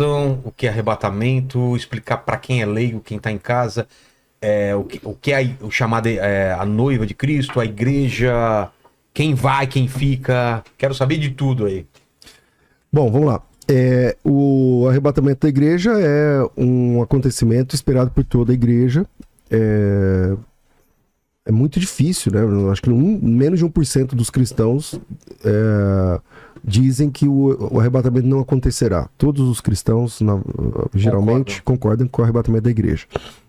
ressurreição, o que é arrebatamento, explicar para quem é leigo, quem está em casa, o que é o chamado a noiva de Cristo, a igreja, quem vai, quem fica. Quero saber de tudo aí. Bom, vamos lá. O arrebatamento da igreja é um acontecimento esperado por toda a igreja. É muito difícil, né? Eu acho que menos de 1% dos cristãos dizem que o arrebatamento não acontecerá. Todos os cristãos, geralmente, concordam com o arrebatamento da igreja.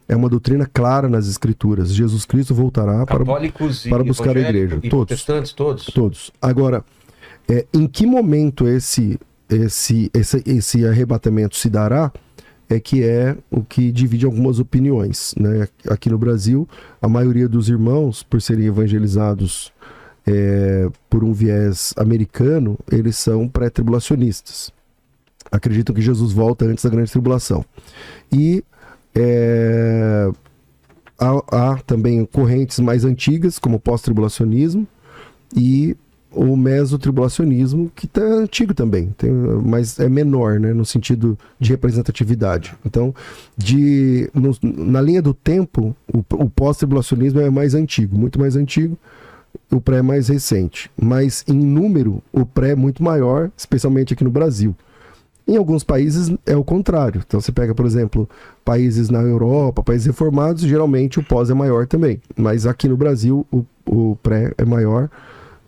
É uma doutrina clara nas escrituras. Jesus Cristo voltará para buscar a igreja. E protestantes, todos? Todos. Agora, em que momento esse arrebatamento se dará é o que divide algumas opiniões, né? Aqui no Brasil, a maioria dos irmãos, por serem evangelizados por um viés americano, eles são pré-tribulacionistas. Acreditam que Jesus volta antes da grande tribulação. E há também correntes mais antigas, como o pós-tribulacionismo, e o mesotribulacionismo, que está antigo também, mas é menor, né, no sentido de representatividade. Então, na linha do tempo, o pós-tribulacionismo é mais antigo, muito mais antigo, o pré é mais recente. Mas, em número, o pré é muito maior, especialmente aqui no Brasil. Em alguns países é o contrário. Então, você pega, por exemplo, países na Europa, países reformados, geralmente o pós é maior também. Mas aqui no Brasil, o pré é maior,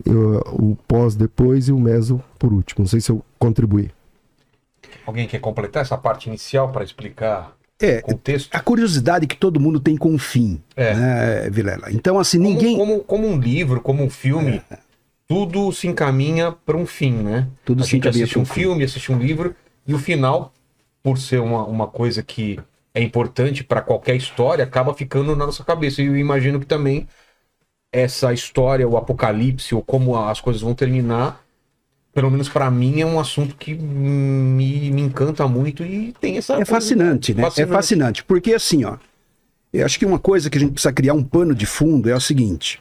o pós depois e o meso por último. Não sei se eu contribuí. Alguém quer completar essa parte inicial para explicar o contexto? A curiosidade que todo mundo tem com o fim, né, Vilela? Então, assim, ninguém... Como um livro, como um filme, tudo se encaminha para um fim, né? Tudo se encaminha assiste um filme, assiste um livro, e o final, por ser uma coisa que é importante para qualquer história, acaba ficando na nossa cabeça. E eu imagino que também essa história, o apocalipse, ou como as coisas vão terminar, pelo menos para mim, é um assunto que me encanta muito e tem essa... É fascinante, né? É fascinante, porque assim, ó, eu acho que uma coisa que a gente precisa criar um pano de fundo é o seguinte,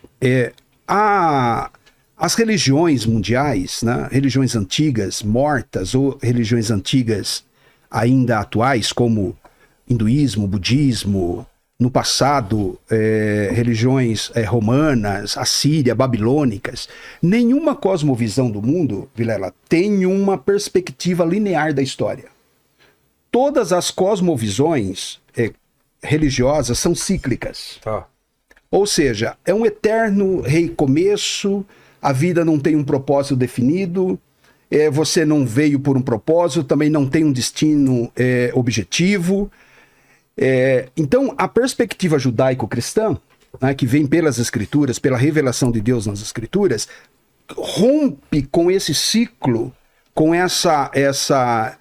as religiões mundiais, né, religiões antigas mortas ou religiões antigas ainda atuais, como hinduísmo, budismo, no passado, religiões romanas, assíria, babilônicas, nenhuma cosmovisão do mundo, Vilela, tem uma perspectiva linear da história. Todas as cosmovisões religiosas são cíclicas. Tá. Ou seja, é um eterno recomeço, a vida não tem um propósito definido, você não veio por um propósito, também não tem um destino objetivo. Então, a perspectiva judaico-cristã, né, que vem pelas escrituras, pela revelação de Deus nas escrituras, rompe com esse ciclo, com essa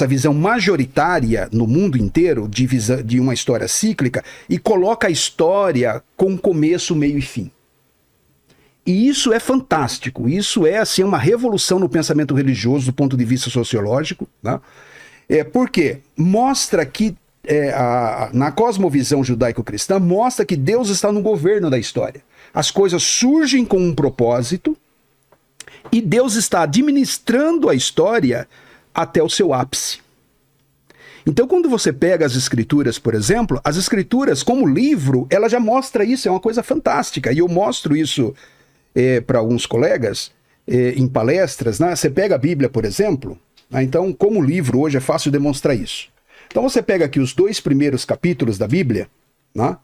visão majoritária no mundo inteiro de uma história cíclica e coloca a história com começo, meio e fim. E isso é fantástico, isso é assim, uma revolução no pensamento religioso do ponto de vista sociológico, né? Porque mostra que na cosmovisão judaico-cristã, mostra que Deus está no governo da história. As coisas surgem com um propósito e Deus está administrando a história até o seu ápice. Então, quando você pega as escrituras, por exemplo, as escrituras como livro, ela já mostra isso, é uma coisa fantástica. E eu mostro isso para alguns colegas em palestras, né? Você pega a Bíblia, por exemplo, né? Então, como livro hoje é fácil demonstrar isso. Então você pega aqui os 2 primeiros capítulos da Bíblia, né?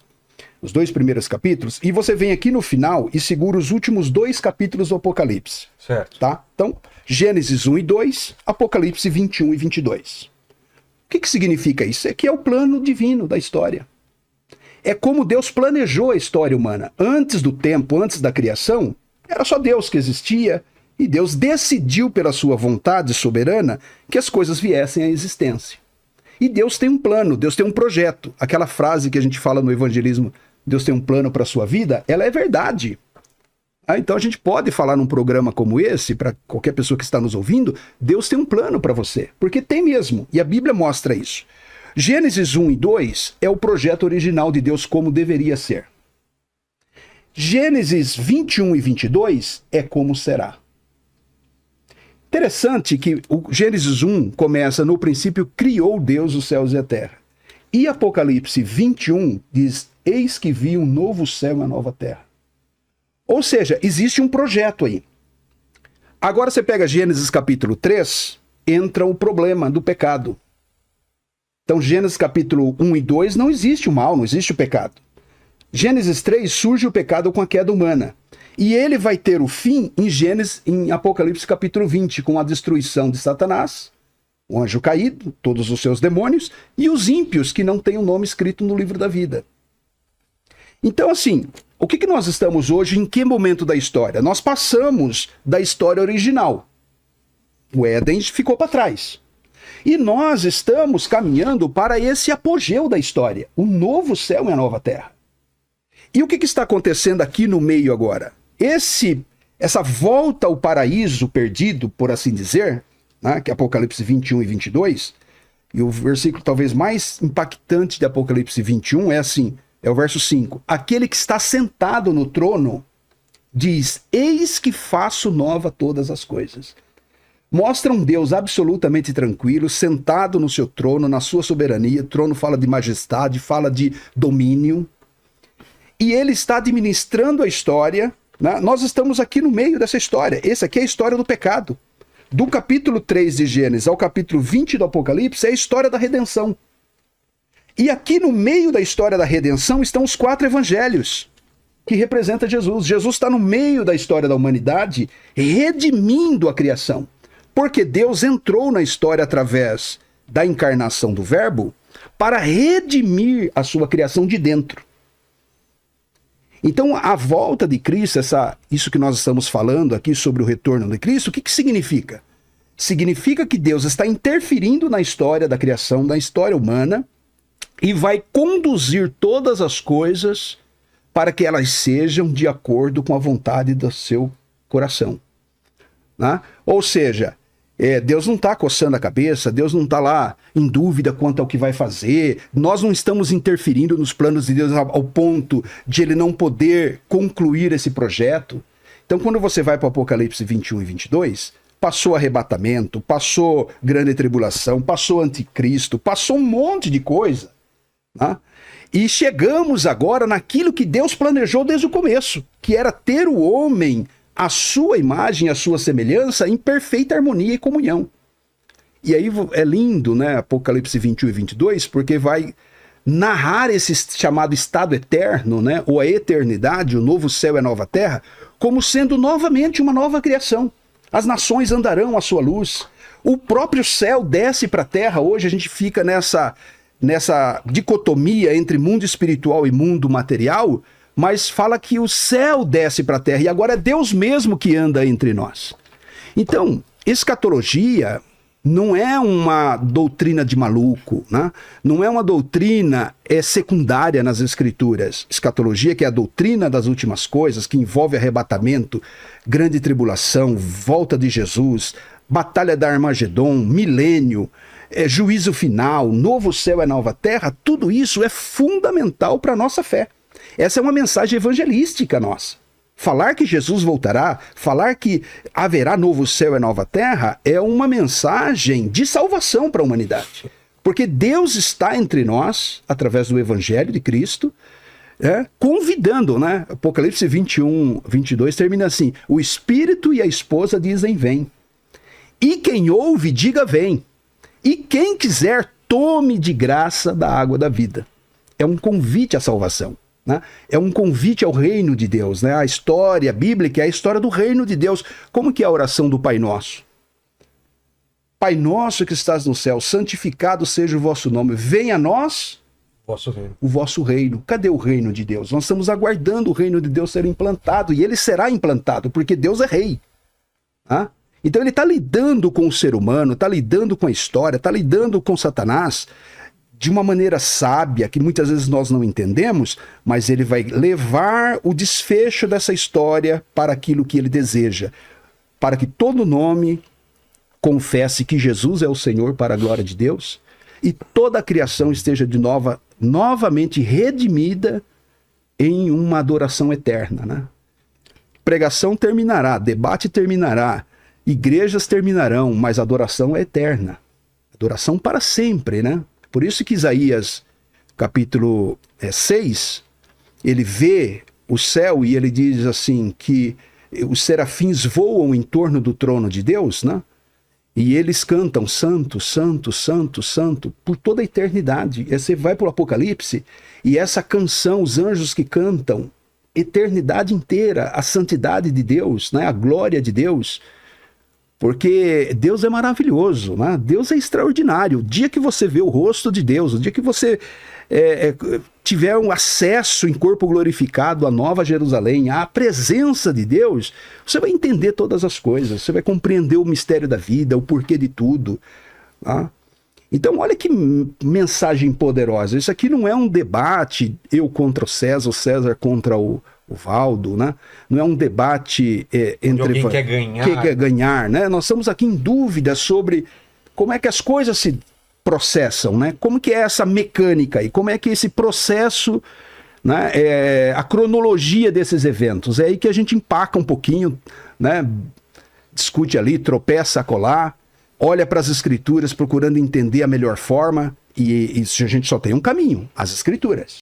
Os 2 primeiros capítulos, e você vem aqui no final e segura os últimos 2 capítulos do Apocalipse. Certo. Tá? Então, Gênesis 1 e 2, Apocalipse 21 e 22. O que significa isso? É que é o plano divino da história. É como Deus planejou a história humana. Antes do tempo, antes da criação, era só Deus que existia, e Deus decidiu pela sua vontade soberana que as coisas viessem à existência. E Deus tem um plano, Deus tem um projeto. Aquela frase que a gente fala no evangelismo, Deus tem um plano para a sua vida, ela é verdade. Então a gente pode falar num programa como esse, para qualquer pessoa que está nos ouvindo, Deus tem um plano para você, porque tem mesmo, e a Bíblia mostra isso. Gênesis 1 e 2 é o projeto original de Deus como deveria ser. Gênesis 21 e 22 é como será. Interessante que o Gênesis 1 começa, no princípio criou Deus os céus e a terra. E Apocalipse 21 diz, eis que vi um novo céu e uma nova terra. Ou seja, existe um projeto aí. Agora você pega Gênesis capítulo 3, entra o problema do pecado. Então Gênesis capítulo 1 e 2 não existe o mal, não existe o pecado. Gênesis 3 surge o pecado com a queda humana. E ele vai ter o fim em Apocalipse capítulo 20, com a destruição de Satanás, o anjo caído, todos os seus demônios, e os ímpios que não têm o nome escrito no livro da vida. Então, assim, o que nós estamos hoje, em que momento da história? Nós passamos da história original. O Éden ficou para trás. E nós estamos caminhando para esse apogeu da história, o novo céu e a nova terra. E o que está acontecendo aqui no meio agora? Essa volta ao paraíso perdido, por assim dizer, né, que é Apocalipse 21 e 22, e o versículo talvez mais impactante de Apocalipse 21 é assim, é o verso 5. Aquele que está sentado no trono diz, eis que faço nova todas as coisas. Mostra um Deus absolutamente tranquilo, sentado no seu trono, na sua soberania. O trono fala de majestade, fala de domínio. E ele está administrando a história, né? Nós estamos aqui no meio dessa história. Essa aqui é a história do pecado. Do capítulo 3 de Gênesis ao capítulo 20 do Apocalipse é a história da redenção. E aqui no meio da história da redenção estão os 4 evangelhos, que representam Jesus. Jesus está no meio da história da humanidade, redimindo a criação. Porque Deus entrou na história através da encarnação do Verbo para redimir a sua criação de dentro. Então, a volta de Cristo, isso que nós estamos falando aqui sobre o retorno de Cristo, o que significa? Significa que Deus está interferindo na história da criação, na história humana, e vai conduzir todas as coisas para que elas sejam de acordo com a vontade do seu coração. Né? Ou seja, Deus não está coçando a cabeça, Deus não está lá em dúvida quanto ao que vai fazer, nós não estamos interferindo nos planos de Deus ao ponto de ele não poder concluir esse projeto. Então, quando você vai para o Apocalipse 21 e 22, passou arrebatamento, passou grande tribulação, passou anticristo, passou um monte de coisa, né? E chegamos agora naquilo que Deus planejou desde o começo, que era ter o homem a sua imagem, a sua semelhança, em perfeita harmonia e comunhão. E aí é lindo, né, Apocalipse 21 e 22, porque vai narrar esse chamado estado eterno, né, ou a eternidade, o novo céu e a nova terra, como sendo novamente uma nova criação. As nações andarão à sua luz. O próprio céu desce para a terra. Hoje a gente fica nessa dicotomia entre mundo espiritual e mundo material, mas fala que o céu desce para a terra e agora é Deus mesmo que anda entre nós. Então, escatologia não é uma doutrina de maluco, né? Não é uma doutrina secundária nas escrituras. Escatologia, que é a doutrina das últimas coisas, que envolve arrebatamento, grande tribulação, volta de Jesus, batalha da Armagedon, milênio, juízo final, novo céu e nova terra, tudo isso é fundamental para a nossa fé. Essa é uma mensagem evangelística nossa. Falar que Jesus voltará, falar que haverá novo céu e nova terra, é uma mensagem de salvação para a humanidade. Porque Deus está entre nós, através do Evangelho de Cristo, convidando, né? Apocalipse 21, 22 termina assim, o Espírito e a esposa dizem vem. E quem ouve, diga vem. E quem quiser, tome de graça da água da vida. É um convite à salvação. Né? É um convite ao reino de Deus, né? A história bíblica é a história do reino de Deus. Como que é a oração do Pai Nosso? Pai nosso que estás no céu, santificado seja o vosso nome. Venha a nós o vosso reino. Cadê o reino de Deus? Nós estamos aguardando o reino de Deus ser implantado, e ele será implantado, porque Deus é rei. Tá? Então ele está lidando com o ser humano, está lidando com a história, está lidando com Satanás, de uma maneira sábia, que muitas vezes nós não entendemos, mas ele vai levar o desfecho dessa história para aquilo que ele deseja, para que todo nome confesse que Jesus é o Senhor para a glória de Deus, e toda a criação esteja novamente redimida em uma adoração eterna. Né? Pregação terminará, debate terminará, igrejas terminarão, mas a adoração é eterna. Adoração para sempre, né? Por isso que Isaías, capítulo 6, ele vê o céu e ele diz assim que os serafins voam em torno do trono de Deus, né? E eles cantam santo, santo, santo, santo, por toda a eternidade. E você vai para o Apocalipse e essa canção, os anjos que cantam, eternidade inteira, a santidade de Deus, né? A glória de Deus. Porque Deus é maravilhoso, né? Deus é extraordinário. O dia que você vê o rosto de Deus, o dia que você tiver um acesso em corpo glorificado à Nova Jerusalém, à presença de Deus, você vai entender todas as coisas, você vai compreender o mistério da vida, o porquê de tudo. Tá? Então, olha que mensagem poderosa. Isso aqui não é um debate, eu contra o César contra o Valdo, né? Não é um debate entre alguém quer ganhar. Quem quer ganhar, né? Nós estamos aqui em dúvida sobre como é que as coisas se processam, né? Como que é essa mecânica e como é que esse processo, né? A cronologia desses eventos. É aí que a gente empaca um pouquinho, né? Discute ali, tropeça, acolá, olha para as escrituras procurando entender a melhor forma e a gente só tem um caminho, as escrituras.